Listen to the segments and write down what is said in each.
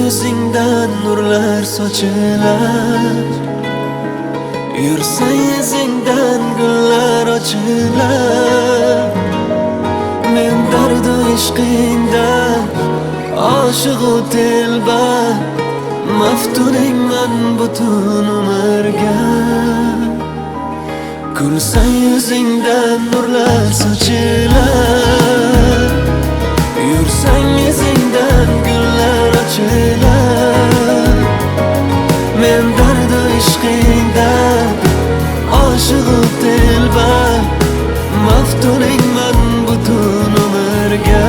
yuzingdan nurlar sochilar, yursang izingdan gullar ochilar. Men dardu ishqingdan oshiqu telba, maftuningman butun umrga. Kulsang yuzingdan nurlar sochilar, yursang izingdan gullar ochilar. Men dardu ishqingdan oshiqu telba, maftuningman butun umrga.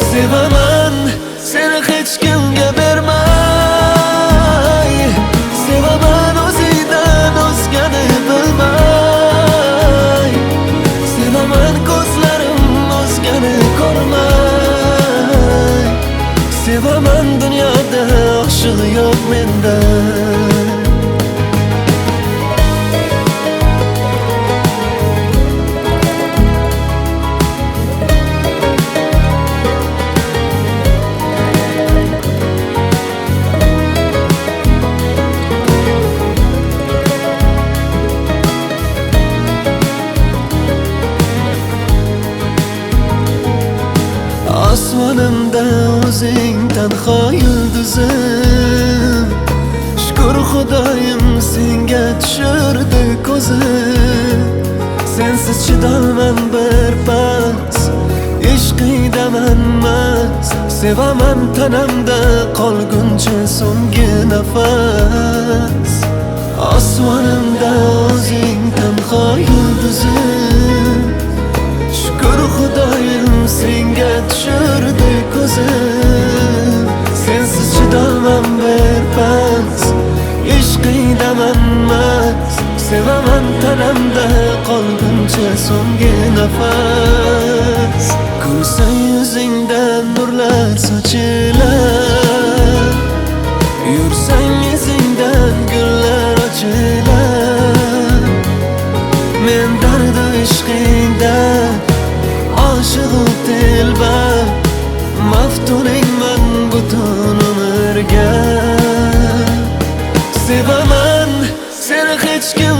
Sevaman seni hech kimga bermay, sevaman o'zingdan o'zgani bilmay, sevaman ko'zlarim o'zgani ko'rmay, sevaman dunyoda oshiq yo'q menda. Osmonimda o'zing tanho yulduzim, shukr Xudoyim senga tushirdi ko'zim. Sensiz chidolman bir pas, ishqingdaman mast, sevaman tanamda qolguncha so'nggi nafas. Osmonimda o'zing tanho yulduzim, shukr Xudoyim senga tushirdi ko'zim. Sensiz chidolman bir pas, ishqingdaman mast, sevaman tanamda qolguncha so'nggi nafas. Kulsang yuzingdan nurlar sochilar, yursang izingdan gullar ochilar. Men dardu ishqingdan oshiqu telba, maftuningman butun umrga. Sevaman seni hech kim